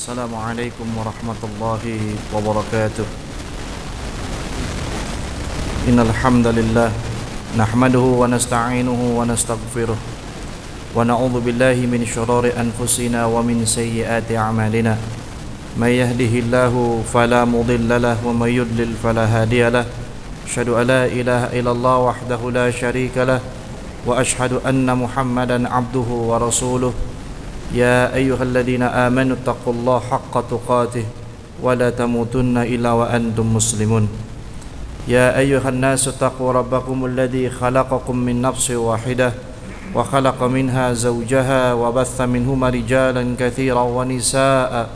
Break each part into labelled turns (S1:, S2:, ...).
S1: Assalamualaikum warahmatullahi wabarakatuh. Innal hamdalillah nahmaduhu wa nasta'inuhu wa nastaghfiruh wa na'udzu billahi min shururi anfusina wa min sayyiati a'malina. May yahdihillahu fala mudilla lahu wa may yudlil fala hadiya lahu. Asyhadu an la ilaha illallah wahdahu la syarika lahu wa asyhadu anna Muhammadan 'abduhu wa rasuluh. Ya ayyuhalladzina amanu taqullaha haqqa tuqatih wa la tamutunna illa wa antum muslimun. Ya ayyuhan nasu taqu rabbakumul ladzi khalaqakum min nafsin wahidah wa khalaqa minha zawjaha wa batha minhuma rijalan katsiran wa nisaa'a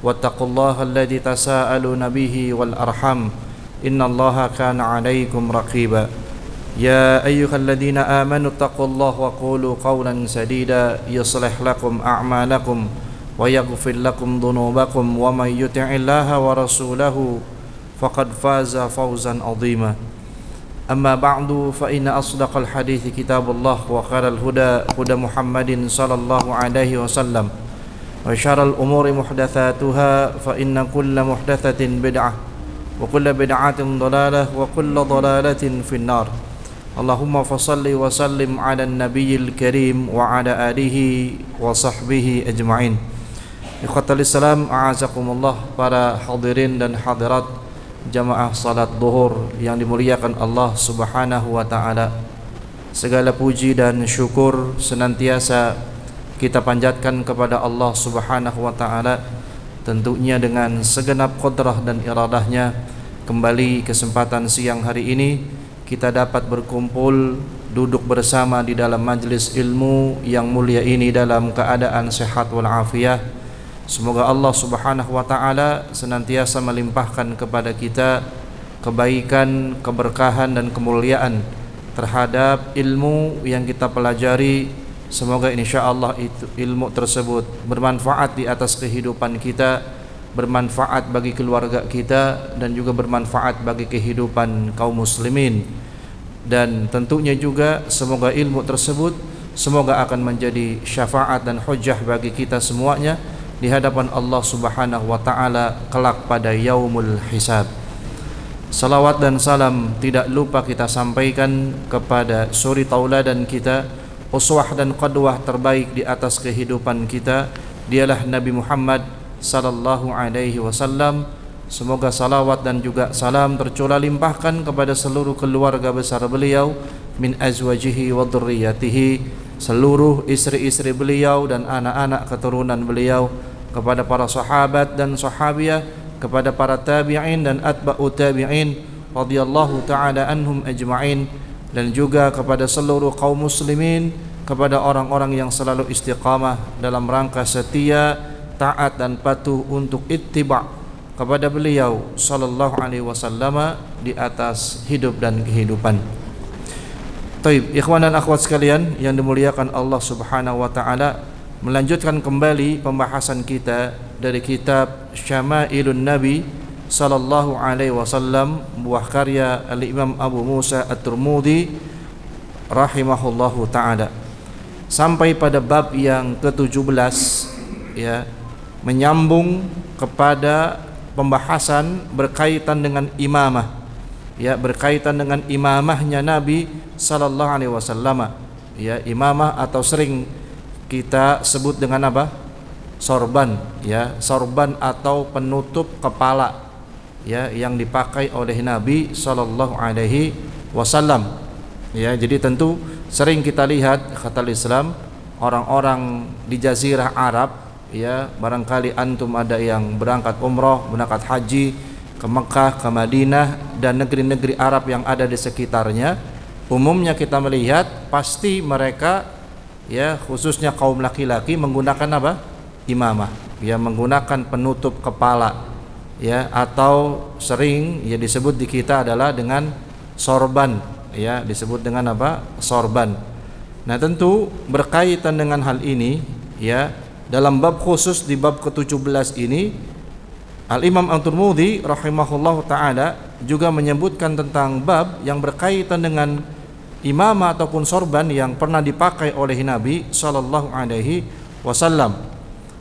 S1: wattaqullaha alladzi tasaaluna bihi wal arham innallaha kana 'alaikum raqiba. Ya ayyuhalladzina amanu taqullaha wa qulu qawlan sadida yuslih lakum a'malakum wa yaghfir lakum dhunubakum wa may yuti'illaha wa rasulahu faqad faza fawzan 'azima. Amma ba'du fa inna asdaqal hadithi kitabullah wa khairal huda huda Muhammadin sallallahu alaihi wasallam wa syarral umuri muhdatsatuha fa inna kulla muhdatsatin bid'ah wa kulla bid'atin dhalalah wa kulla dhalalatin finnar. Allahumma fasalli wa sallim ala nabiyil karim wa ala alihi wa sahbihi ajma'in. Ikhwatal Islam, a'azakumullah, para hadirin dan hadirat jamaah salat zuhur yang dimuliakan Allah Subhanahu wa taala. Segala puji dan syukur senantiasa kita panjatkan kepada Allah Subhanahu wa taala, tentunya dengan segenap qudrah dan iradahnya. Kembali kesempatan siang hari ini kita dapat berkumpul duduk bersama di dalam majlis ilmu yang mulia ini dalam keadaan sehat wal afiyah. Semoga Allah Subhanahu wa taala senantiasa melimpahkan kepada kita kebaikan, keberkahan dan kemuliaan terhadap ilmu yang kita pelajari. Semoga insyaallah itu ilmu tersebut bermanfaat di atas kehidupan kita, bermanfaat bagi keluarga kita, dan juga bermanfaat bagi kehidupan kaum muslimin. Dan tentunya juga semoga ilmu tersebut semoga akan menjadi syafaat dan hujjah bagi kita semuanya di hadapan Allah Subhanahu wa taala kelak pada yaumul hisab. Salawat dan salam tidak lupa kita sampaikan kepada suri tauladan kita, uswah dan qadwah terbaik di atas kehidupan kita, dialah Nabi Muhammad sallallahu alaihi wasallam. Semoga salawat dan juga salam tercurah limpahkan kepada seluruh keluarga besar beliau, min azwajihi wa dzurriyyatihi, seluruh istri-istri beliau dan anak-anak keturunan beliau, kepada para sahabat dan sahabiah, kepada para tabi'in dan atba'u tabi'in radhiyallahu ta'ala anhum ajma'in, dan juga kepada seluruh kaum muslimin, kepada orang-orang yang selalu istiqamah dalam rangka setia, taat dan patuh untuk ittiba' kepada beliau sallallahu alaihi wasallam di atas hidup dan kehidupan. Taib, ikhwan dan akhwat sekalian yang dimuliakan Allah Subhanahu wa taala, melanjutkan kembali pembahasan kita dari kitab Syama'ilun Nabi sallallahu alaihi wasallam, buah karya Al-Imam Abu Musa At-Tirmidzi rahimahullahu taala, sampai pada bab yang ke-17, ya, menyambung kepada pembahasan berkaitan dengan imamah, ya, berkaitan dengan imamahnya Nabi sallallahu alaihi wasallam, ya, imamah atau sering kita sebut dengan apa? Sorban, ya, sorban atau penutup kepala, ya, yang dipakai oleh Nabi sallallahu alaihi wasallam, ya. Jadi tentu sering kita lihat, kata Islam, orang-orang di jazirah Arab, ya, barangkali antum ada yang berangkat umrah, berangkat haji ke Mekah, ke Madinah dan negeri-negeri Arab yang ada di sekitarnya. Umumnya kita melihat pasti mereka, ya, khususnya kaum laki-laki menggunakan apa? Imamah, ya, menggunakan penutup kepala, ya, atau sering ya disebut di kita adalah dengan sorban, ya, disebut dengan apa? Sorban. Nah, tentu berkaitan dengan hal ini, ya, dalam bab khusus di bab ke-17 ini, Al-Imam At-Tirmidzi rahimahullahu taala juga menyebutkan tentang bab yang berkaitan dengan imamah ataupun sorban yang pernah dipakai oleh Nabi sallallahu alaihi wasallam,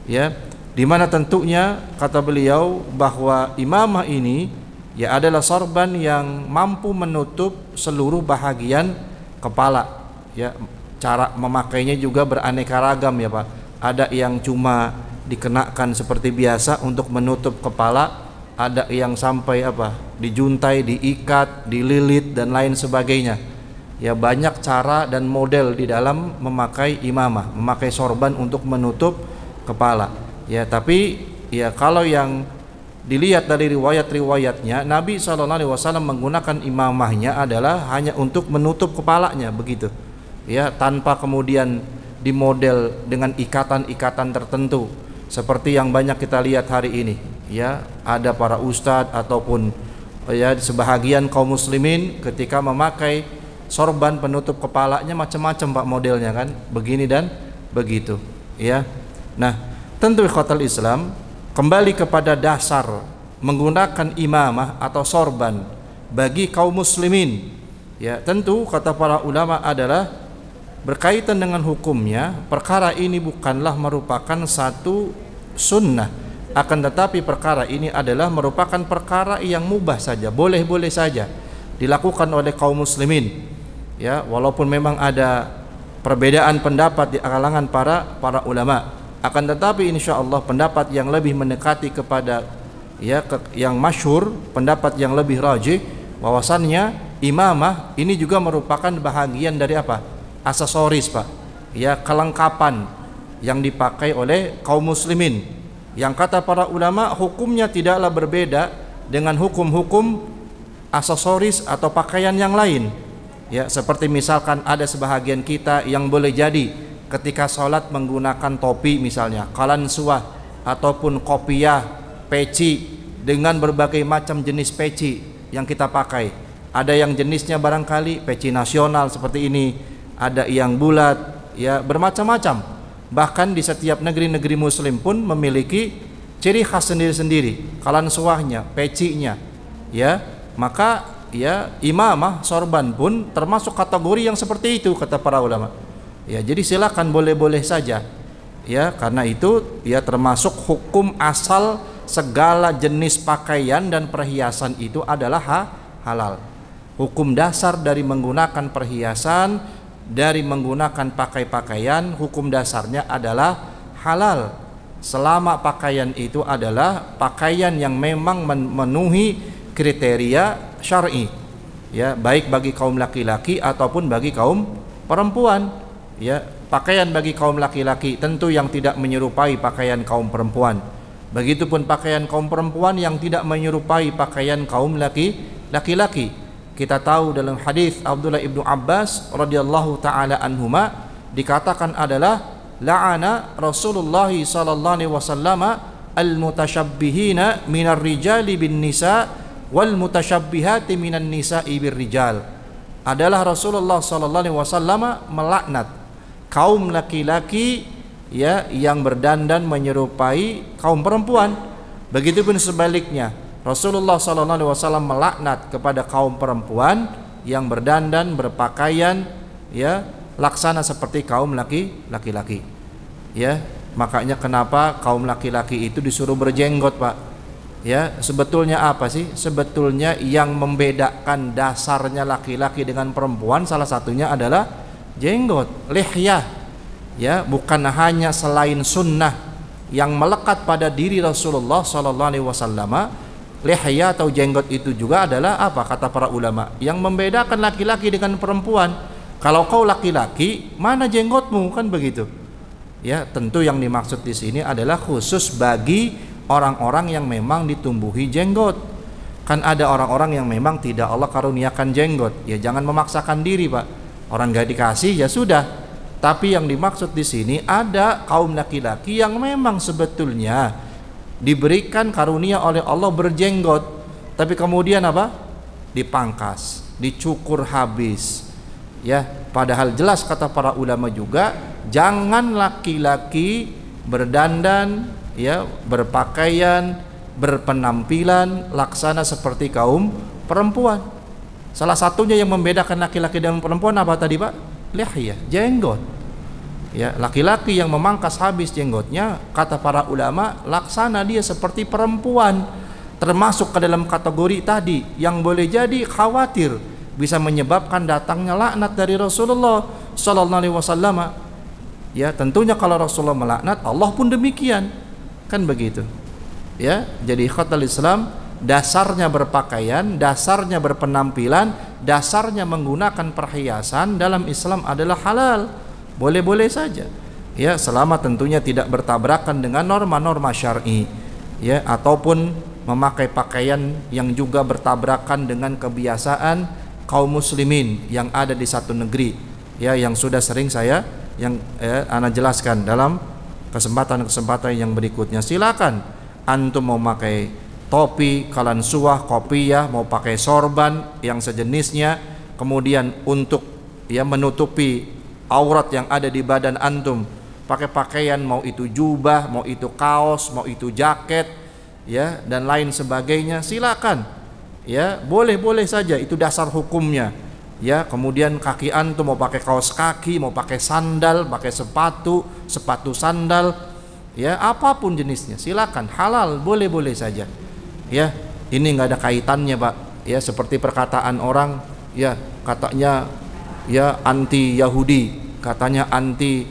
S1: ya. di mana tentunya kata beliau bahwa imamah ini ya adalah sorban yang mampu menutup seluruh bahagian kepala. Ya, cara memakainya juga beraneka ragam ya Pak. Ada yang cuma dikenakan seperti biasa untuk menutup kepala, ada yang sampai dijuntai, diikat, dililit dan lain sebagainya. Ya, banyak cara dan model di dalam memakai imamah, memakai sorban untuk menutup kepala. Ya, tapi ya kalau yang dilihat dari riwayat-riwayatnya, Nabi SAW menggunakan imamahnya adalah hanya untuk menutup kepalanya begitu. Ya, tanpa kemudian dimodel dengan ikatan-ikatan tertentu seperti yang banyak kita lihat hari ini. Ya, ada para ustadz ataupun ya sebahagian kaum muslimin ketika memakai sorban penutup kepalanya macam-macam Pak modelnya kan, begini dan begitu ya. Nah, tentu ikhwatal Islam, kembali kepada dasar menggunakan imamah atau sorban bagi kaum muslimin ya, tentu kata para ulama adalah berkaitan dengan hukumnya. Perkara ini bukanlah merupakan satu sunnah, akan tetapi perkara ini adalah merupakan perkara yang mubah saja, boleh-boleh saja dilakukan oleh kaum muslimin. Ya, walaupun memang ada perbedaan pendapat di kalangan para ulama, akan tetapi insya Allah pendapat yang lebih mendekati kepada yang masyhur, pendapat yang lebih rajih, bahwasannya imamah ini juga merupakan bahagian dari aksesoris Pak. Ya, kelengkapan yang dipakai oleh kaum muslimin, yang kata para ulama hukumnya tidaklah berbeda dengan hukum-hukum aksesoris atau pakaian yang lain. Ya, seperti misalkan ada sebahagian kita yang boleh jadi ketika sholat menggunakan topi misalnya, kalansuah ataupun kopiah, peci, dengan berbagai macam jenis peci yang kita pakai. Ada yang jenisnya barangkali peci nasional seperti ini, ada yang bulat, ya bermacam-macam. Bahkan di setiap negeri-negeri muslim pun memiliki ciri khas sendiri-sendiri, kalansuahnya, pecinya. Ya, maka ya imamah sorban pun termasuk kategori yang seperti itu kata para ulama. Ya, jadi silakan boleh-boleh saja. Ya, karena itu ya termasuk hukum asal segala jenis pakaian dan perhiasan itu adalah halal. Hukum dasar dari menggunakan perhiasan, dari menggunakan pakaian, hukum dasarnya adalah halal selama pakaian itu adalah pakaian yang memang memenuhi kriteria syar'i, ya, baik bagi kaum laki-laki ataupun bagi kaum perempuan. Ya, pakaian bagi kaum laki-laki tentu yang tidak menyerupai pakaian kaum perempuan. Begitupun pakaian kaum perempuan yang tidak menyerupai pakaian kaum laki-laki. Kita tahu dalam hadis Abdullah ibnu Abbas radhiyallahu taala anhuma dikatakan adalah la'ana Rasulullah sallallahu alaihi wasallam al-mutasyabbihina minar rijali bin nisa wal mutasyabbihati minan nisa'i bir rijal. Adalah Rasulullah sallallahu alaihi wasallam melaknat kaum laki-laki ya yang berdandan menyerupai kaum perempuan. Begitupun sebaliknya, Rasulullah sallallahu alaihi wasallam melaknat kepada kaum perempuan yang berdandan berpakaian ya laksana seperti kaum laki-laki. Ya, makanya kenapa kaum laki-laki itu disuruh berjenggot, Pak? Ya, sebetulnya apa sih? Sebetulnya yang membedakan dasarnya laki-laki dengan perempuan salah satunya adalah jenggot, lihyah. Ya, bukan hanya selain sunnah yang melekat pada diri Rasulullah sallallahu alaihi wasallam, lihyah atau jenggot itu juga adalah apa kata para ulama? Yang membedakan laki-laki dengan perempuan. Kalau kau laki-laki, mana jenggotmu, kan begitu. Ya, tentu yang dimaksud di sini adalah khusus bagi orang-orang yang memang ditumbuhi jenggot. Kan ada orang-orang yang memang tidak Allah karuniakan jenggot. Ya jangan memaksakan diri, Pak. Orang gak dikasih ya sudah. Tapi yang dimaksud di sini ada kaum laki-laki yang memang sebetulnya diberikan karunia oleh Allah berjenggot, tapi kemudian apa? Dipangkas, dicukur habis. Ya, padahal jelas kata para ulama juga jangan laki-laki berdandan ya, berpakaian, berpenampilan laksana seperti kaum perempuan. Salah satunya yang membedakan laki-laki dengan perempuan apa tadi, Pak? Lihyah, jenggot. Ya, laki-laki yang memangkas habis jenggotnya, kata para ulama, laksana dia seperti perempuan, termasuk ke dalam kategori tadi yang boleh jadi khawatir bisa menyebabkan datangnya laknat dari Rasulullah sallallahu alaihi wasallam. Ya, tentunya kalau Rasulullah melaknat, Allah pun demikian. Kan begitu. Ya, jadi khatul Islam dasarnya berpakaian, dasarnya berpenampilan, dasarnya menggunakan perhiasan dalam Islam adalah halal. Boleh-boleh saja. Ya, selama tentunya tidak bertabrakan dengan norma-norma syar'i. Ya, ataupun memakai pakaian yang juga bertabrakan dengan kebiasaan kaum muslimin yang ada di satu negeri. Ya, yang sudah sering saya ana jelaskan dalam kesempatan-kesempatan yang berikutnya. Silakan antum mau pakai topi, kalansuah, kopiah, mau pakai sorban yang sejenisnya, kemudian untuk ya menutupi aurat yang ada di badan antum, pakai pakaian mau itu jubah, mau itu kaos, mau itu jaket, ya, dan lain sebagainya, silakan. Ya, boleh-boleh saja, itu dasar hukumnya. Ya, kemudian kaki antum mau pakai kaos kaki, mau pakai sandal, pakai sepatu sandal, ya, apapun jenisnya, silakan, halal, boleh-boleh saja. Ya, ini nggak ada kaitannya, Pak. Ya, seperti perkataan orang, ya, katanya ya anti Yahudi, katanya anti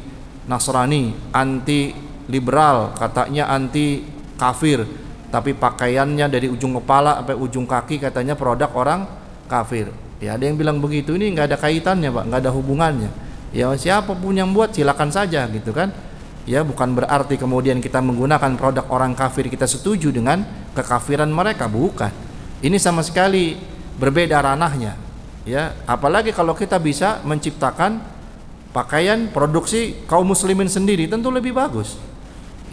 S1: Nasrani, anti liberal, katanya anti kafir, tapi pakaiannya dari ujung kepala sampai ujung kaki katanya produk orang kafir. Ya, ada yang bilang begitu. Ini nggak ada kaitannya, Pak, nggak ada hubungannya. Ya, siapapun yang buat silakan saja, gitu kan. Ya, bukan berarti kemudian kita menggunakan produk orang kafir kita setuju dengan kekafiran mereka, bukan. Ini sama sekali berbeda ranahnya. Ya, apalagi kalau kita bisa menciptakan pakaian produksi kaum muslimin sendiri, tentu lebih bagus.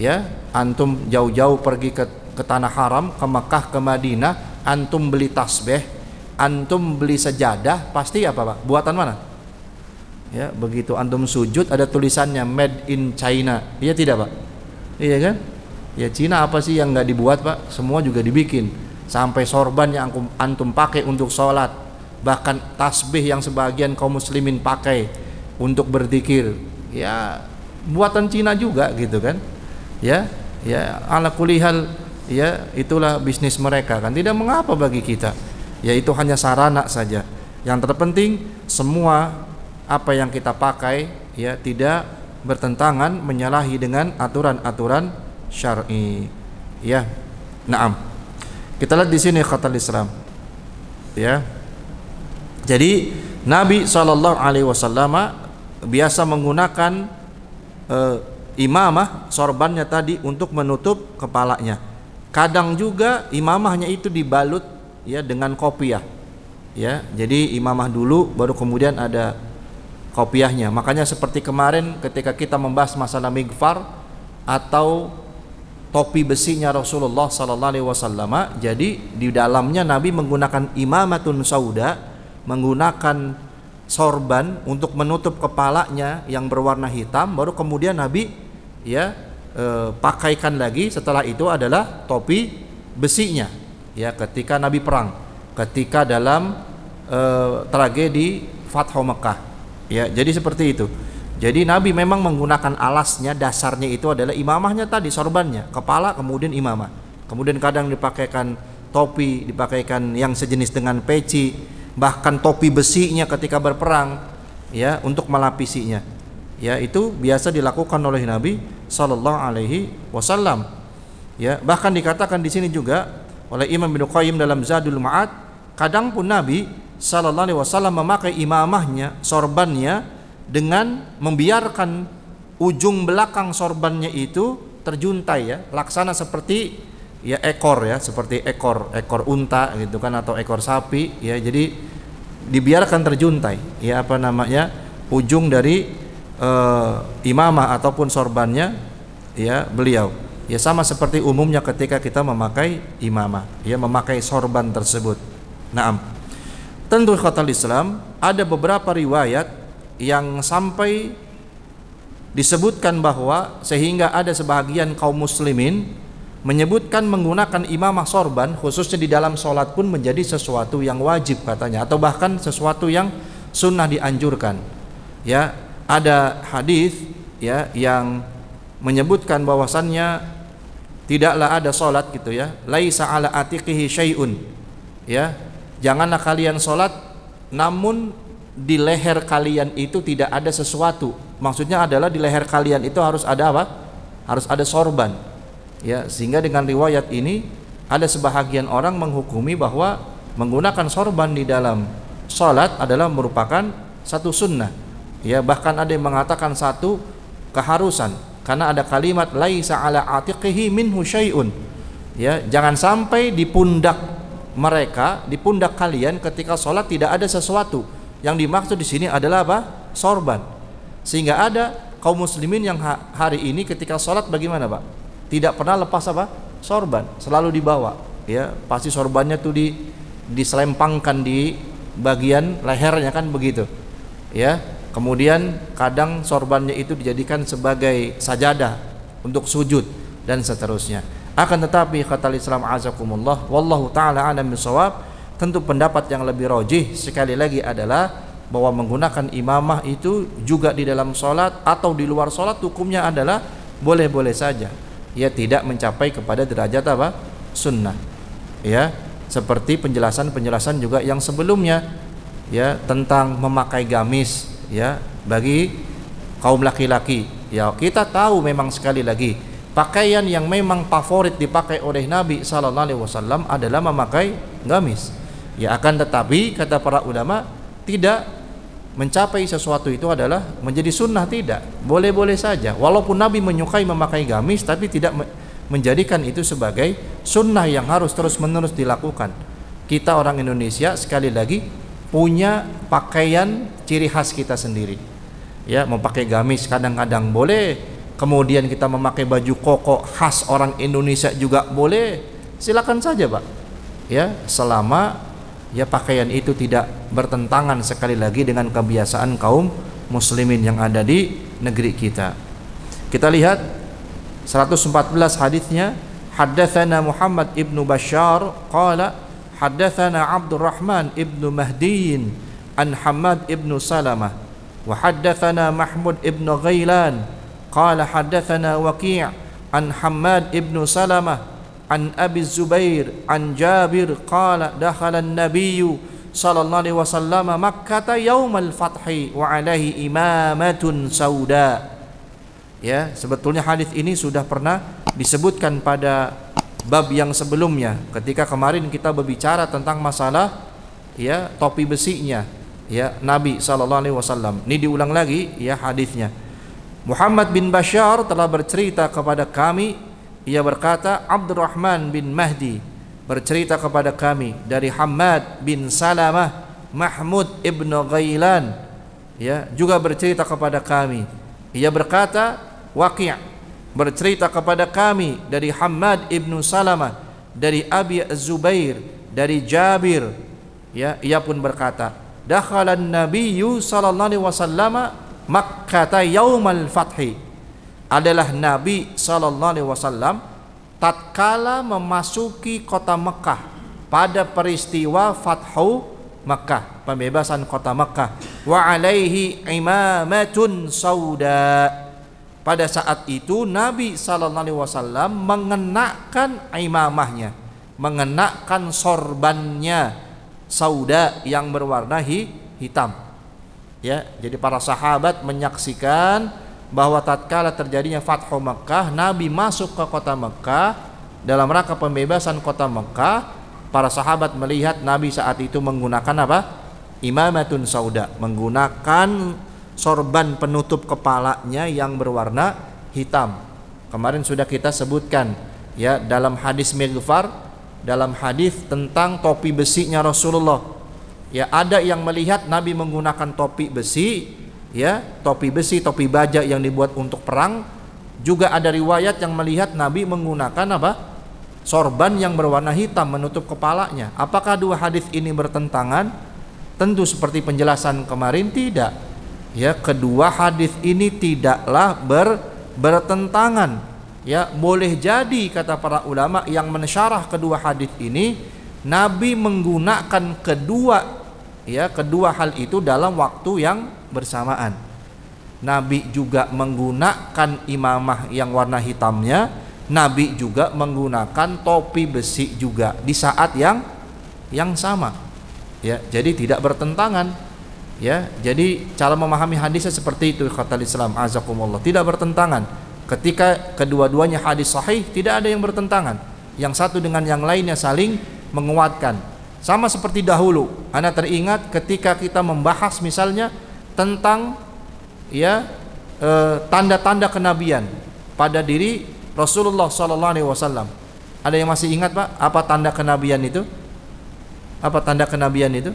S1: Ya, antum jauh-jauh pergi ke tanah haram, ke Mekah, ke Madinah, antum beli tasbih, antum beli sejadah, pasti apa, Pak? Buatan mana? Ya, begitu antum sujud ada tulisannya made in China. Iya tidak, Pak? Iya kan? Ya, Cina apa sih yang nggak dibuat, Pak? Semua juga dibikin. Sampai sorban yang antum pakai untuk sholat, bahkan tasbih yang sebagian kaum muslimin pakai untuk berzikir, ya buatan Cina juga, gitu kan. Ya, ya ala kulihal, ya itulah bisnis mereka, kan tidak mengapa bagi kita. Ya, itu hanya sarana saja. Yang terpenting semua apa yang kita pakai ya tidak bertentangan, menyalahi dengan aturan-aturan syar'i. Ya. Naam. Kita lihat di sini khatul Islam. Ya. Jadi Nabi SAW biasa menggunakan imamah, sorbannya tadi, untuk menutup kepalanya. Kadang juga imamahnya itu dibalut ya dengan kopiah. Ya, jadi imamah dulu baru kemudian ada kopiahnya. Makanya seperti kemarin ketika kita membahas masalah mighfar atau topi besinya Rasulullah SAW, jadi di dalamnya Nabi menggunakan imamatun sauda, menggunakan sorban untuk menutup kepalanya yang berwarna hitam, baru kemudian Nabi ya pakaikan lagi setelah itu adalah topi besinya ya ketika Nabi perang, ketika dalam tragedi Fathu Mekah. Ya, jadi seperti itu. Jadi Nabi memang menggunakan alasnya, dasarnya itu adalah imamahnya tadi, sorbannya, kepala kemudian imamah. Kemudian kadang dipakaikan topi, dipakaikan yang sejenis dengan peci, bahkan topi besinya ketika berperang ya untuk melapisinya. Ya, itu biasa dilakukan oleh Nabi sallallahu alaihi wasallam. Ya, bahkan dikatakan di sini juga oleh Imam Ibnu Qayyim dalam Zadul Ma'ad, kadang pun Nabi sallallahu alaihi wasallam memakai imamahnya, sorbannya, dengan membiarkan ujung belakang sorbannya itu terjuntai ya, laksana seperti ya ekor ya, seperti ekor unta gitu kan, atau ekor sapi ya. Jadi dibiarkan terjuntai ya, apa namanya, ujung dari imamah ataupun sorbannya ya beliau. Ya, sama seperti umumnya ketika kita memakai imamah ya, memakai sorban tersebut. Naam. Tentu khatul Islam ada beberapa riwayat yang sampai disebutkan bahwa sehingga ada sebahagian kaum muslimin menyebutkan menggunakan imamah sorban khususnya di dalam sholat pun menjadi sesuatu yang wajib katanya, atau bahkan sesuatu yang sunnah dianjurkan. Ya, ada hadis ya yang menyebutkan bahwasannya tidaklah ada salat gitu ya, laisa ala atiqihi syai'un, ya janganlah kalian salat namun di leher kalian itu tidak ada sesuatu. Maksudnya adalah di leher kalian itu harus ada apa? Harus ada sorban, ya, sehingga dengan riwayat ini ada sebahagian orang menghukumi bahwa menggunakan sorban di dalam salat adalah merupakan satu sunnah, ya, bahkan ada yang mengatakan satu keharusan, karena ada kalimat laisa ala atiqihi minhu syai'un, ya, jangan sampai di pundak mereka, di pundak kalian ketika sholat tidak ada sesuatu. Yang dimaksud di sini adalah apa? Sorban. Sehingga ada kaum muslimin yang hari ini ketika sholat bagaimana, Pak? Tidak pernah lepas apa? Sorban, selalu dibawa, ya, pasti sorbannya tuh diselempangkan di bagian lehernya kan begitu, ya. Kemudian kadang sorbannya itu dijadikan sebagai sajadah untuk sujud dan seterusnya. Akan tetapi kata Islam azakumullah, wallahu taala alam bisawab, tentu pendapat yang lebih rajih sekali lagi adalah bahwa menggunakan imamah itu juga di dalam salat atau di luar salat hukumnya adalah boleh-boleh saja. Ya, tidak mencapai kepada derajat apa? Sunnah. Ya, seperti penjelasan-penjelasan juga yang sebelumnya, ya, tentang memakai gamis, ya, bagi kaum laki-laki. Ya, kita tahu memang sekali lagi pakaian yang memang favorit dipakai oleh Nabi sallallahu alaihi wasallam adalah memakai gamis. Ya, akan tetapi kata para ulama tidak mencapai sesuatu itu adalah menjadi sunnah, tidak. Boleh-boleh saja. Walaupun Nabi menyukai memakai gamis, tapi tidak menjadikan itu sebagai sunnah yang harus terus-menerus dilakukan. Kita orang Indonesia sekali lagi punya pakaian ciri khas kita sendiri, ya, memakai gamis kadang-kadang boleh, kemudian kita memakai baju koko khas orang Indonesia juga boleh, silakan saja Pak, ya, selama ya pakaian itu tidak bertentangan sekali lagi dengan kebiasaan kaum muslimin yang ada di negeri kita. Kita lihat 114 hadisnya. Haddatsana Muhammad ibnu Bashar qala haddatsana Abdurrahman ibnu Mahdiin an Hammad ibnu Salamah wa haddatsana Mahmud ibnu Ghailan qala haddatsana Waqi' an Hammad ibnu Salamah an Abi Zubair an Jabir qala dakhala an-nabiy sallallahu alaihi wasallam Makkah yaumal fathi wa alaihi imamatun sauda. Ya, sebetulnya hadis ini sudah pernah disebutkan pada bab yang sebelumnya ketika kemarin kita berbicara tentang masalah ya topi besinya ya Nabi sallallahu alaihi wasallam. Ini diulang lagi ya hadisnya. Muhammad bin Bashar telah bercerita kepada kami, ia berkata Abdurrahman bin Mahdi bercerita kepada kami dari Hammad bin Salamah, Mahmud ibnu Ghailan ya juga bercerita kepada kami. Ia berkata Waqi' bercerita kepada kami dari Hammad ibnu Salamah, dari Abi Zubair, dari Jabir, ya, ia pun berkata dakhalan nabiyyu sallallahu alaihi wasallam Makkah yaumal fathi, adalah Nabi sallallahu alaihi wasallam tatkala memasuki kota Mekah pada peristiwa Fathu Mekah, pembebasan kota Mekah, wa alaihi imamatun sauda. Pada saat itu Nabi sallallahu alaihi wasallam mengenakan imamahnya, mengenakan sorbannya sauda yang berwarna hitam. Ya, jadi para sahabat menyaksikan bahwa tatkala terjadinya Fathu Mekah, Nabi masuk ke kota Mekah dalam rangka pembebasan kota Mekah. Para sahabat melihat Nabi saat itu menggunakan apa? Imamatun sauda, menggunakan sorban penutup kepalanya yang berwarna hitam. Kemarin sudah kita sebutkan ya dalam hadis Mighfar, dalam hadis tentang topi besinya Rasulullah. Ya, ada yang melihat Nabi menggunakan topi besi, ya, topi besi, topi baja yang dibuat untuk perang. Juga ada riwayat yang melihat Nabi menggunakan apa? Sorban yang berwarna hitam menutup kepalanya. Apakah dua hadis ini bertentangan? Tentu seperti penjelasan kemarin tidak. Ya, kedua hadis ini tidaklah bertentangan. Ya, boleh jadi kata para ulama yang mensyarah kedua hadis ini, Nabi menggunakan kedua hal itu dalam waktu yang bersamaan. Nabi juga menggunakan imamah yang warna hitamnya, Nabi juga menggunakan topi besi juga di saat yang sama. Ya, jadi tidak bertentangan. Ya, jadi cara memahami hadisnya seperti itu kata Islam azakumullah, tidak bertentangan. Ketika kedua-duanya hadis sahih, tidak ada yang bertentangan. Yang satu dengan yang lainnya saling menguatkan. Sama seperti dahulu, Anda teringat ketika kita membahas misalnya tentang tanda-tanda kenabian pada diri Rasulullah SAW. Ada yang masih ingat Pak? Apa tanda kenabian itu? Apa tanda kenabian itu?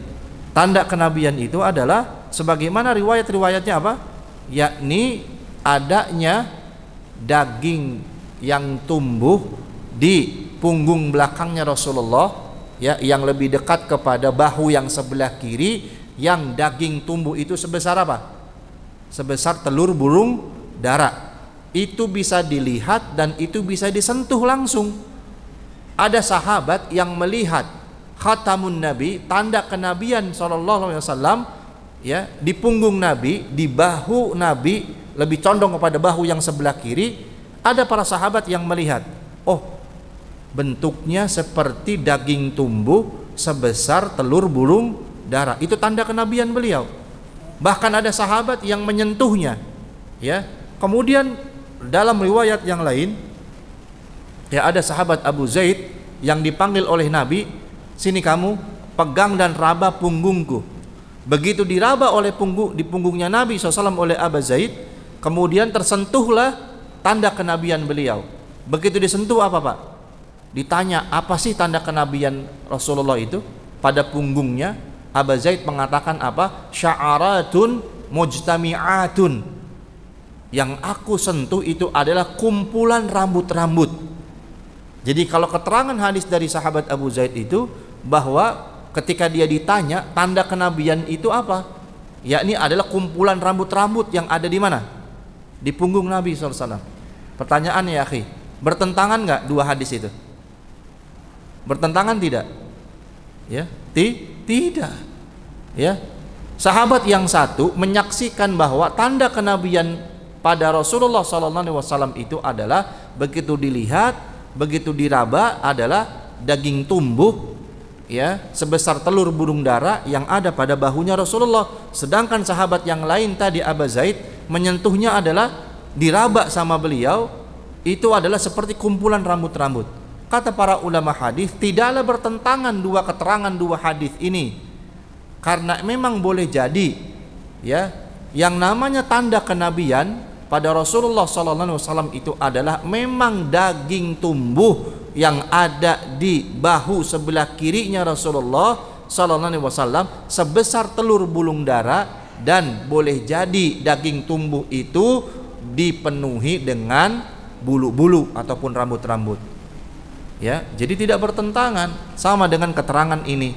S1: Tanda kenabian itu adalah sebagaimana riwayat-riwayatnya apa? Yakni adanya daging yang tumbuh di punggung belakangnya Rasulullah, ya, yang lebih dekat kepada bahu yang sebelah kiri, yang daging tumbuh itu sebesar apa? Sebesar telur burung dara. Itu bisa dilihat dan itu bisa disentuh langsung. Ada sahabat yang melihat khatamun Nabi, tanda kenabian sallallahu alaihi wasallam, ya, di punggung Nabi, di bahu Nabi, lebih condong kepada bahu yang sebelah kiri. Ada para sahabat yang melihat, oh, bentuknya seperti daging tumbuh sebesar telur burung dara. Itu tanda kenabian beliau. Bahkan ada sahabat yang menyentuhnya, ya. Kemudian dalam riwayat yang lain, ya, ada sahabat Abu Zaid yang dipanggil oleh Nabi, sini kamu pegang dan raba punggungku. Begitu diraba oleh di punggungnya Nabi SAW oleh Abu Zaid, kemudian tersentuhlah tanda kenabian beliau. Begitu disentuh apa Pak? Ditanya, apa sih tanda kenabian Rasulullah itu pada punggungnya? Abu Zaid mengatakan apa? Sya'aratun mujtami'atun. Yang aku sentuh itu adalah kumpulan rambut-rambut. Jadi kalau keterangan hadis dari sahabat Abu Zaid itu, bahwa ketika dia ditanya tanda kenabian itu apa, yakni adalah kumpulan rambut-rambut yang ada di mana? Di punggung Nabi SAW. Pertanyaannya ya akhi, bertentangan nggak dua hadis itu? Bertentangan tidak? Ya, tidak. Ya, sahabat yang satu menyaksikan bahwa tanda kenabian pada Rasulullah SAW itu adalah begitu dilihat, begitu diraba adalah daging tumbuh, ya, sebesar telur burung dara yang ada pada bahunya Rasulullah. Sedangkan sahabat yang lain tadi Abu Zaid menyentuhnya adalah diraba sama beliau, itu adalah seperti kumpulan rambut-rambut. Kata para ulama hadis, tidaklah bertentangan dua keterangan dua hadis ini, karena memang boleh jadi, ya, yang namanya tanda kenabian pada Rasulullah SAW itu adalah memang daging tumbuh yang ada di bahu sebelah kirinya Rasulullah SAW sebesar telur bulung dara, dan boleh jadi daging tumbuh itu dipenuhi dengan bulu-bulu ataupun rambut-rambut. Ya, jadi tidak bertentangan sama dengan keterangan ini.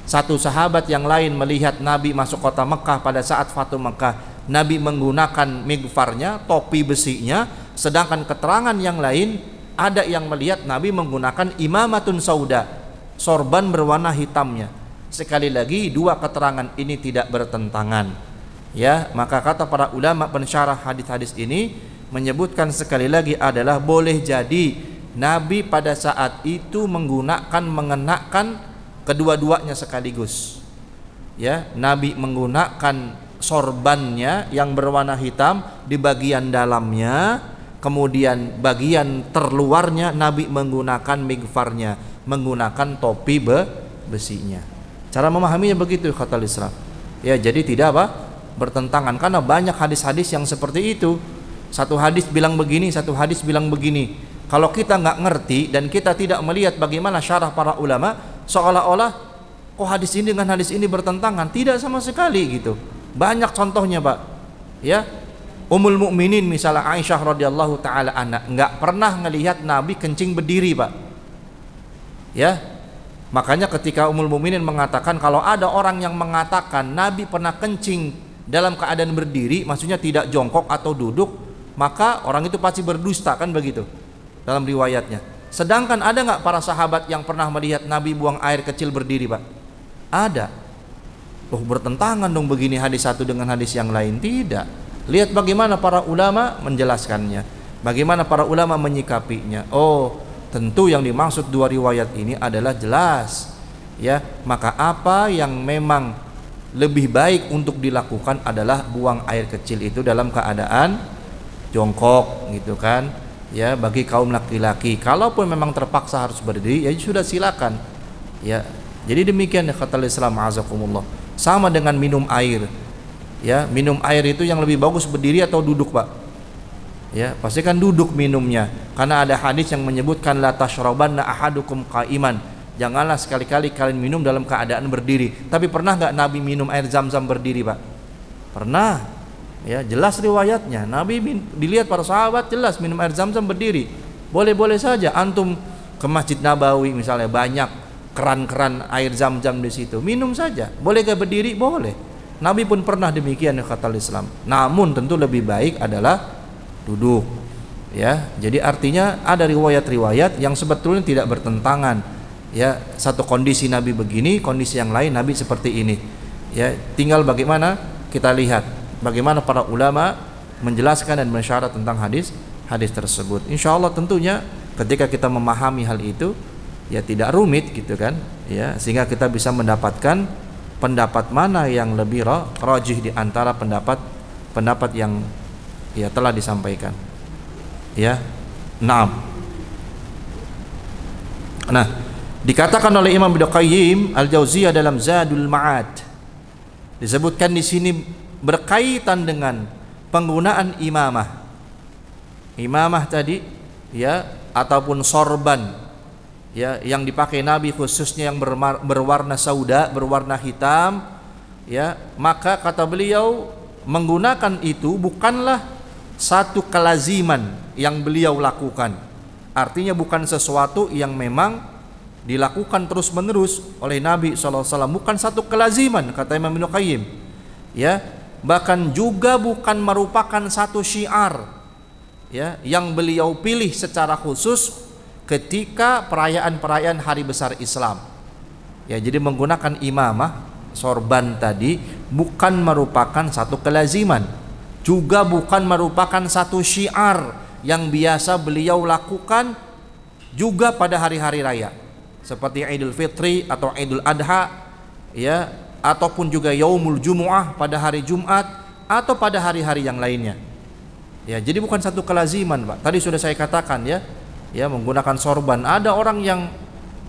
S1: Satu sahabat yang lain melihat Nabi masuk kota Mekah pada saat Fatu Mekah, Nabi menggunakan migfarnya, topi besinya. Sedangkan keterangan yang lain, ada yang melihat Nabi menggunakan imamatun sauda, sorban berwarna hitamnya. Sekali lagi dua keterangan ini tidak bertentangan. Ya, maka kata para ulama pensyarah hadis-hadis ini menyebutkan sekali lagi adalah boleh jadi Nabi pada saat itu mengenakan kedua-duanya sekaligus. Ya, Nabi menggunakan sorbannya yang berwarna hitam di bagian dalamnya, kemudian bagian terluarnya Nabi menggunakan migfarnya, menggunakan topi besinya. Cara memahaminya begitu kata Islam. Ya, jadi tidak apa? Bertentangan, karena banyak hadis-hadis yang seperti itu. Satu hadis bilang begini, satu hadis bilang begini. Kalau kita nggak ngerti dan kita tidak melihat bagaimana syarah para ulama, seolah-olah kok hadis ini dengan hadis ini bertentangan. Tidak sama sekali gitu. Banyak contohnya Pak. Ya, Ummul Mukminin misalnya Aisyah radhiyallahu taala anha nggak pernah ngelihat Nabi kencing berdiri Pak. Ya, makanya ketika Ummul Mukminin mengatakan kalau ada orang yang mengatakan Nabi pernah kencing dalam keadaan berdiri, maksudnya tidak jongkok atau duduk, maka orang itu pasti berdusta, kan begitu dalam riwayatnya. Sedangkan ada nggak para sahabat yang pernah melihat Nabi buang air kecil berdiri Pak? Ada. Bertentangan dong begini hadis satu dengan hadis yang lain? Tidak. Lihat bagaimana para ulama menjelaskannya, bagaimana para ulama menyikapinya. Oh, tentu yang dimaksud dua riwayat ini adalah jelas, ya. Maka apa yang memang lebih baik untuk dilakukan adalah buang air kecil itu dalam keadaan jongkok, gitu kan, ya, bagi kaum laki-laki. Kalaupun memang terpaksa harus berdiri, ya sudah silakan, ya. Jadi demikian ya kata Islam, azakumullah. Sama dengan minum air, ya, minum air itu yang lebih bagus berdiri atau duduk, Pak? Ya, pastikan duduk minumnya, karena ada hadis yang menyebutkan la tashrabanna ahadukum qa'iman, janganlah sekali-kali kalian minum dalam keadaan berdiri. Tapi pernah nggak Nabi minum air Zam-Zam berdiri, Pak? Pernah, ya, jelas riwayatnya. Nabi dilihat para sahabat jelas minum air Zam-Zam berdiri. Boleh-boleh saja antum ke Masjid Nabawi misalnya, banyak keran-keran air Zam-Zam di situ, minum saja. Boleh gak berdiri? Boleh. Nabi pun pernah demikian ya kata Islam. Namun tentu lebih baik adalah duduk, ya. Jadi artinya ada riwayat-riwayat yang sebetulnya tidak bertentangan, ya. Satu kondisi Nabi begini, kondisi yang lain Nabi seperti ini, ya. Tinggal bagaimana kita lihat bagaimana para ulama menjelaskan dan mensyarat tentang hadis tersebut. Insya Allah tentunya ketika kita memahami hal itu, ya tidak rumit gitu kan, ya, sehingga kita bisa mendapatkan pendapat mana yang lebih rajih di antara pendapat yang ya telah disampaikan, ya. Nah, dikatakan oleh Imam Ibnu Qayyim Al-Jauziyah dalam Zadul Ma'ad, disebutkan di sini berkaitan dengan penggunaan imamah tadi, ya, ataupun sorban, ya, yang dipakai Nabi khususnya yang berwarna sauda, berwarna hitam, ya. Maka kata beliau, menggunakan itu bukanlah satu kelaziman yang beliau lakukan. Artinya bukan sesuatu yang memang dilakukan terus menerus oleh Nabi SAW, bukan satu kelaziman kata Imam Ibnu Qayyim, ya. Bahkan juga bukan merupakan satu syiar, ya, yang beliau pilih secara khusus ketika perayaan-perayaan hari besar Islam, ya. Jadi menggunakan imamah, sorban tadi bukan merupakan satu kelaziman, juga bukan merupakan satu syiar yang biasa beliau lakukan juga pada hari-hari raya seperti Idul Fitri atau Idul Adha, ya, ataupun juga Yaumul Jumu'ah pada hari Jumat atau pada hari-hari yang lainnya, ya. Jadi bukan satu kelaziman, Pak. Tadi sudah saya katakan, ya, menggunakan sorban. Ada orang yang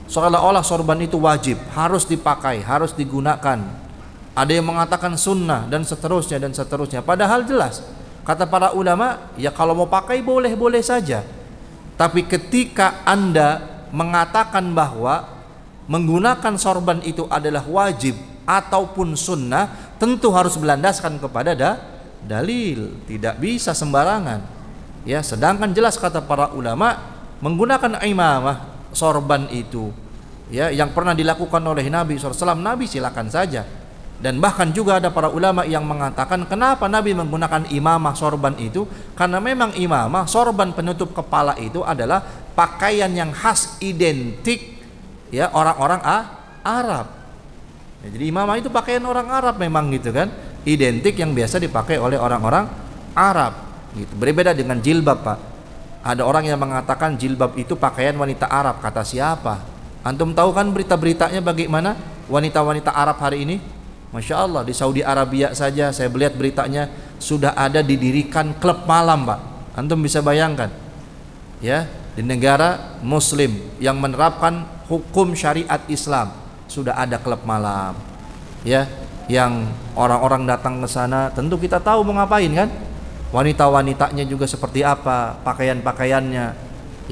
S1: seolah-olah sorban itu wajib, harus dipakai, harus digunakan. Ada yang mengatakan sunnah dan seterusnya. Padahal jelas kata para ulama, ya kalau mau pakai boleh-boleh saja. Tapi ketika Anda mengatakan bahwa menggunakan sorban itu adalah wajib ataupun sunnah, tentu harus berlandaskan kepada dalil, tidak bisa sembarangan, ya. Sedangkan jelas kata para ulama, menggunakan imamah, sorban itu, ya, yang pernah dilakukan oleh Nabi SAW, Nabi silakan saja. Dan bahkan juga ada para ulama yang mengatakan kenapa Nabi menggunakan imamah, sorban itu, karena memang imamah, sorban penutup kepala itu adalah pakaian yang khas identik, ya, orang-orang Arab, ya. Jadi imamah itu pakaian orang Arab memang, gitu kan, identik yang biasa dipakai oleh orang-orang Arab, gitu. Berbeda dengan jilbab, Pak. Ada orang yang mengatakan jilbab itu pakaian wanita Arab. Kata siapa? Antum tahu kan berita-beritanya bagaimana wanita-wanita Arab hari ini? Masya Allah, di Saudi Arabia saja saya melihat beritanya sudah ada didirikan klub malam, Pak. Antum bisa bayangkan, ya, di negara Muslim yang menerapkan hukum syariat Islam sudah ada klub malam, ya, yang orang-orang datang ke sana. Tentu kita tahu mau ngapain kan? Wanita-wanitanya juga seperti apa pakaian-pakaiannya,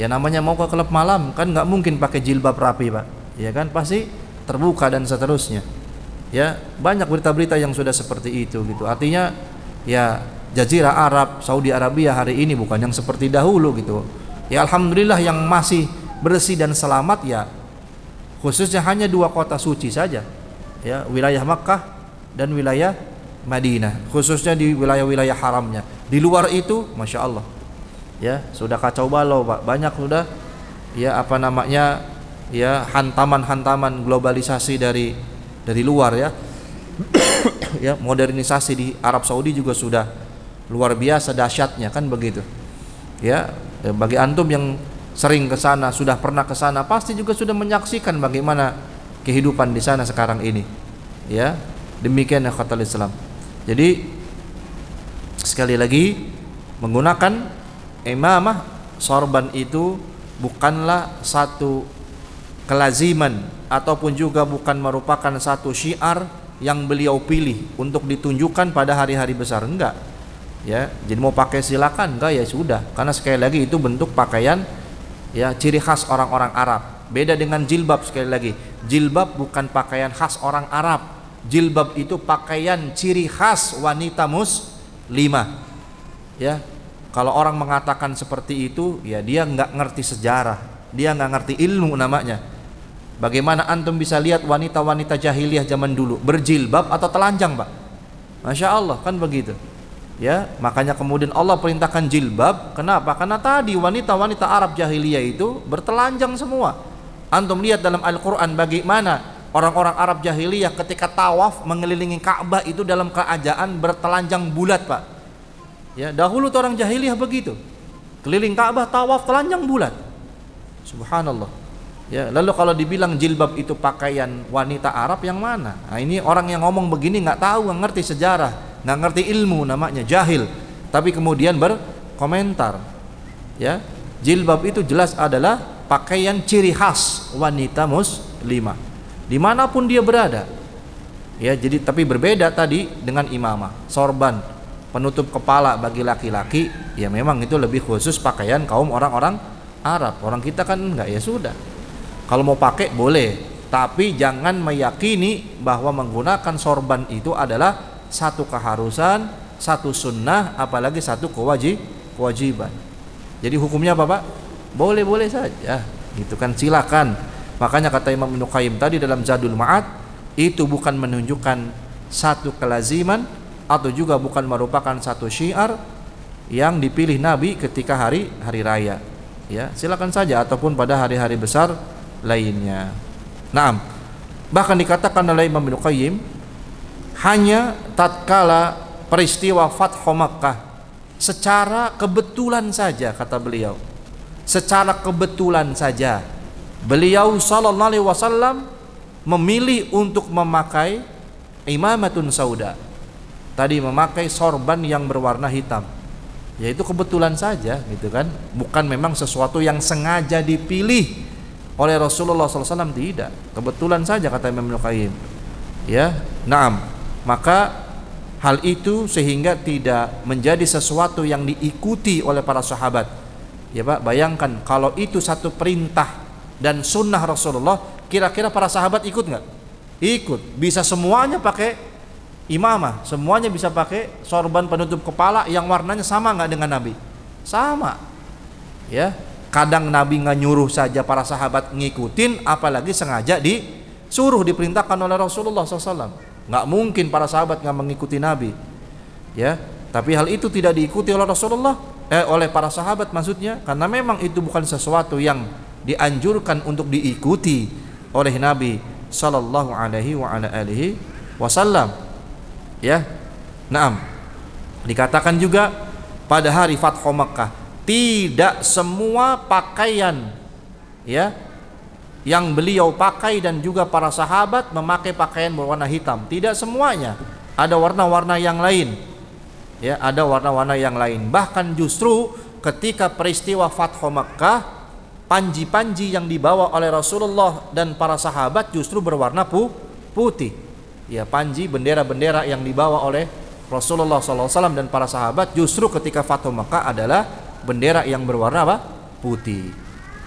S1: ya. Namanya mau ke klub malam kan nggak mungkin pakai jilbab rapi, Pak, ya kan, pasti terbuka dan seterusnya, ya. Banyak berita-berita yang sudah seperti itu, gitu. Artinya, ya, Jazirah Arab, Saudi Arabia hari ini bukan yang seperti dahulu, gitu. Ya alhamdulillah yang masih bersih dan selamat, ya, khususnya hanya 2 kota suci saja, ya, wilayah Makkah dan wilayah Madinah, khususnya di wilayah-wilayah haramnya. Di luar itu, masya Allah, ya, sudah kacau balau, Pak. Banyak sudah, ya, apa namanya, ya, hantaman-hantaman globalisasi dari luar, ya. Ya, modernisasi di Arab Saudi juga sudah luar biasa dahsyatnya, kan begitu. Ya, bagi antum yang sering ke sana, sudah pernah ke sana, pasti juga sudah menyaksikan bagaimana kehidupan di sana sekarang ini. Ya, demikian ikhwatal Islam. Jadi sekali lagi, menggunakan imamah sorban itu bukanlah satu kelaziman ataupun juga bukan merupakan satu syiar yang beliau pilih untuk ditunjukkan pada hari-hari besar, enggak. Ya, jadi mau pakai silakan, enggak ya sudah. Karena sekali lagi itu bentuk pakaian ya ciri khas orang-orang Arab. Beda dengan jilbab, sekali lagi. Jilbab bukan pakaian khas orang Arab. Jilbab itu pakaian ciri khas wanita muslimah. Ya, kalau orang mengatakan seperti itu, ya dia nggak ngerti sejarah, dia nggak ngerti ilmu namanya. Bagaimana antum bisa lihat wanita-wanita jahiliyah zaman dulu berjilbab atau telanjang, Pak? Masya Allah, kan begitu. Ya, makanya kemudian Allah perintahkan jilbab. Kenapa? Karena tadi wanita-wanita Arab jahiliyah itu bertelanjang semua. Antum lihat dalam Al-Quran bagaimana orang-orang Arab jahiliyah ketika tawaf mengelilingi Ka'bah itu dalam keadaan bertelanjang bulat, Pak. Ya, dahulu orang jahiliyah begitu, keliling Ka'bah tawaf telanjang bulat. Subhanallah. Ya, lalu kalau dibilang jilbab itu pakaian wanita Arab yang mana? Nah, ini orang yang ngomong begini nggak tahu, nggak ngerti sejarah, nggak ngerti ilmu, namanya jahil. Tapi kemudian berkomentar. Ya, jilbab itu jelas adalah pakaian ciri khas wanita muslimah dimanapun dia berada. Ya, jadi tapi berbeda tadi dengan imamah, sorban, penutup kepala bagi laki-laki, ya memang itu lebih khusus pakaian kaum orang-orang Arab. Orang kita kan enggak, ya sudah. Kalau mau pakai boleh, tapi jangan meyakini bahwa menggunakan sorban itu adalah satu keharusan, satu sunnah, apalagi satu kewajiban. Jadi hukumnya apa, Pak? Boleh-boleh saja, gitu kan, silakan. Makanya kata Imam Ibnu Qayyim tadi dalam Zadul Ma'ad, itu bukan menunjukkan satu kelaziman atau juga bukan merupakan satu syiar yang dipilih Nabi ketika hari raya. Ya, silakan saja, ataupun pada hari-hari besar lainnya. Naam. Bahkan dikatakan oleh Imam Ibnu Qayyim, hanya tatkala peristiwa Fathu Makkah secara kebetulan saja, kata beliau, secara kebetulan saja beliau sallallahu alaihi wasallam memilih untuk memakai imamatun sauda, tadi memakai sorban yang berwarna hitam. Yaitu kebetulan saja, gitu kan, bukan memang sesuatu yang sengaja dipilih oleh Rasulullah SAW, tidak, kebetulan saja kata Imam Ibnu Qayyim. Ya, naam. Maka hal itu sehingga tidak menjadi sesuatu yang diikuti oleh para sahabat. Ya, Pak, bayangkan kalau itu satu perintah dan sunnah Rasulullah, kira-kira para sahabat ikut nggak? Ikut. Bisa semuanya pakai imamah, semuanya bisa pakai sorban penutup kepala yang warnanya sama nggak dengan Nabi? Sama. Ya, kadang Nabi nggak nyuruh saja para sahabat ngikutin, apalagi sengaja disuruh, diperintahkan oleh Rasulullah SAW. Nggak mungkin para sahabat nggak mengikuti Nabi. Ya, tapi hal itu tidak diikuti oleh Rasulullah, oleh para sahabat maksudnya, karena memang itu bukan sesuatu yang dianjurkan untuk diikuti oleh Nabi Sallallahu Alaihi Wasallam. Ya, naam. Dikatakan juga pada hari Fathu Makkah, tidak semua pakaian ya yang beliau pakai dan juga para sahabat memakai pakaian berwarna hitam. Tidak semuanya, ada warna-warna yang lain. Ya, ada warna-warna yang lain. Bahkan justru ketika peristiwa Fathu Makkah, panji-panji yang dibawa oleh Rasulullah dan para sahabat justru berwarna putih. Ya, panji, bendera-bendera yang dibawa oleh Rasulullah SAW dan para sahabat justru ketika Fathu Makkah adalah bendera yang berwarna apa? Putih.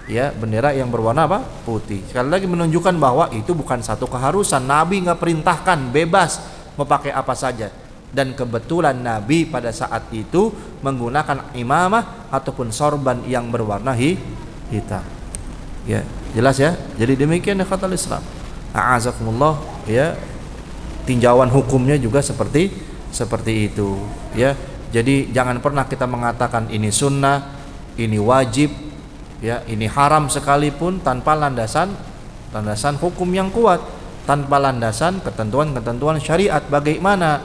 S1: Ya, bendera yang berwarna apa? Putih. Sekali lagi menunjukkan bahwa itu bukan satu keharusan. Nabi nggak perintahkan, bebas mau pakai apa saja. Dan kebetulan Nabi pada saat itu menggunakan imamah ataupun sorban yang berwarna hitam. Ya, jelas ya. Jadi demikian ikhwatal Islam. A'azakumullah, ya. Tinjauan hukumnya juga seperti itu, ya. Jadi jangan pernah kita mengatakan ini sunnah, ini wajib, ya, ini haram sekalipun tanpa landasan hukum yang kuat, tanpa landasan ketentuan syariat. Bagaimana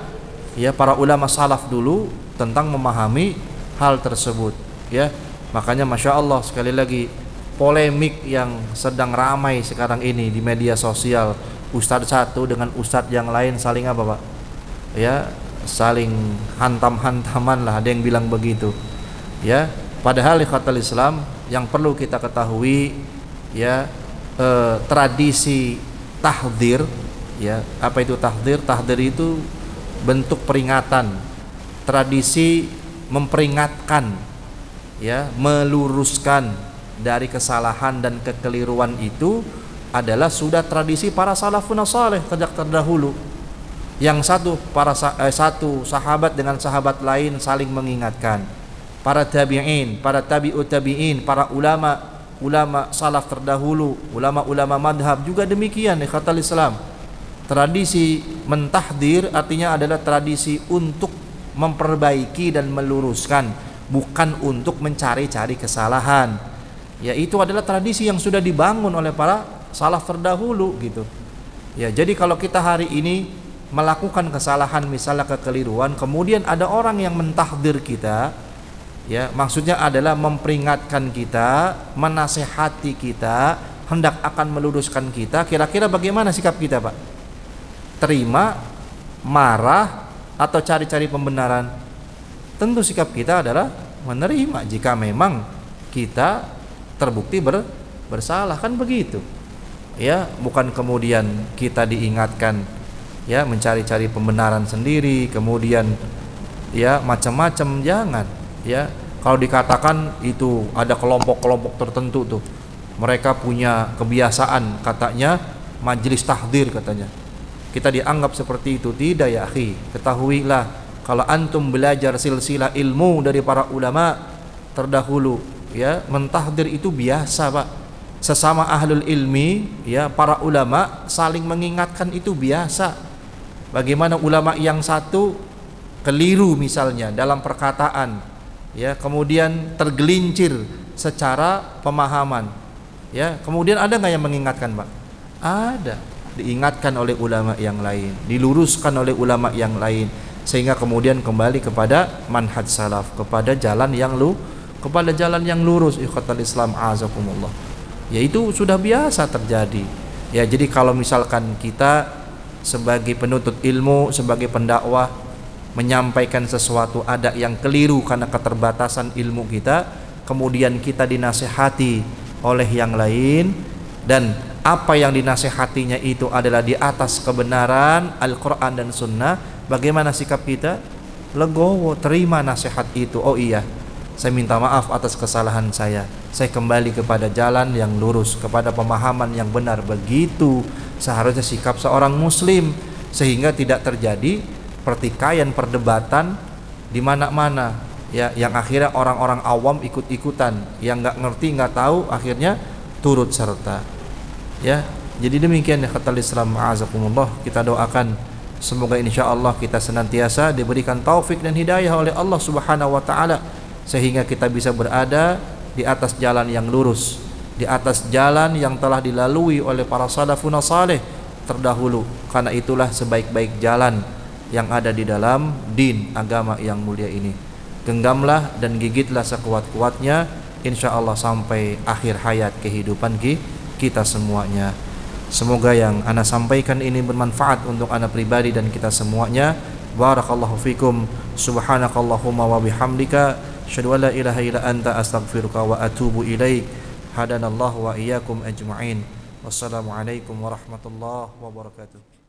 S1: ya para ulama salaf dulu tentang memahami hal tersebut, ya. Makanya Masya Allah, sekali lagi, polemik yang sedang ramai sekarang ini di media sosial, ustadz satu dengan ustadz yang lain saling apa Pak? Ya, saling hantam-hantaman lah, ada yang bilang begitu, ya. Padahal ikhwatal Islam yang perlu kita ketahui, ya, tradisi tahdzir, ya. Apa itu tahdzir? Tahdzir itu bentuk peringatan, tradisi memperingatkan, ya, meluruskan dari kesalahan dan kekeliruan itu adalah sudah tradisi para salafun saleh sejak terdahulu. Yang satu sahabat dengan sahabat lain saling mengingatkan. Para tabi'in, para tabi'ut tabi'in, para ulama salaf terdahulu, ulama madhab juga demikian ikhwatal Islam. Tradisi mentahdir artinya adalah tradisi untuk memperbaiki dan meluruskan, bukan untuk mencari-cari kesalahan. Ya, itu adalah tradisi yang sudah dibangun oleh para salaf terdahulu gitu. Ya, jadi kalau kita hari ini melakukan kesalahan, misalnya kekeliruan, kemudian ada orang yang mentahdir kita, ya, maksudnya adalah memperingatkan kita, menasehati kita, hendak akan meluruskan kita, kira-kira bagaimana sikap kita Pak? Terima, marah, atau cari-cari pembenaran? Tentu sikap kita adalah menerima jika memang kita terbukti bersalah, kan begitu, ya. Bukan kemudian kita diingatkan, ya, mencari-cari pembenaran sendiri, kemudian, ya, macam-macam, jangan, ya. Kalau dikatakan itu ada kelompok-kelompok tertentu tuh, mereka punya kebiasaan katanya majelis tahdzir katanya, kita dianggap seperti itu. Tidak ya akhi, ketahuilah kalau antum belajar silsilah ilmu dari para ulama terdahulu, ya, mentahdir itu biasa Pak. Sesama ahlul ilmi, ya, para ulama saling mengingatkan itu biasa. Bagaimana ulama yang satu keliru misalnya dalam perkataan, ya, kemudian tergelincir secara pemahaman, ya, kemudian ada nggak yang mengingatkan Pak? Ada, diingatkan oleh ulama yang lain, diluruskan oleh ulama yang lain, sehingga kemudian kembali kepada manhaj salaf, kepada jalan yang lurus ikhwatal Islam azakumullah. Ya, itu sudah biasa terjadi. Ya, jadi kalau misalkan kita sebagai penuntut ilmu, sebagai pendakwah menyampaikan sesuatu ada yang keliru karena keterbatasan ilmu kita, kemudian kita dinasehati oleh yang lain, dan apa yang dinasehatinya itu adalah di atas kebenaran Al-Quran dan Sunnah, bagaimana sikap kita? Legowo, terima nasihat itu. Oh iya, saya minta maaf atas kesalahan saya kembali kepada jalan yang lurus, kepada pemahaman yang benar. Begitu seharusnya sikap seorang muslim, sehingga tidak terjadi pertikaian, perdebatan di mana-mana, ya, yang akhirnya orang-orang awam ikut-ikutan, yang nggak ngerti, nggak tahu, akhirnya turut serta. Ya, jadi demikian ya khatal Islam a'azakumullah. Kita doakan semoga insyaallah kita senantiasa diberikan taufik dan hidayah oleh Allah Subhanahu wa taala, sehingga kita bisa berada di atas jalan yang lurus, di atas jalan yang telah dilalui oleh para salafun saleh terdahulu. Karena itulah sebaik-baik jalan yang ada di dalam din agama yang mulia ini. Genggamlah dan gigitlah sekuat-kuatnya insyaallah sampai akhir hayat kehidupan kita semuanya. Semoga yang ana sampaikan ini bermanfaat untuk ana pribadi dan kita semuanya. Barakallahu fikum. Subhanakallahumma wa bihamdika asyhadu an la ilaha illa anta astaghfiruka wa atubu ilaik. Hadanallahu wa iyyakum ajma'in. Wassalamualaikum warahmatullahi wabarakatuh.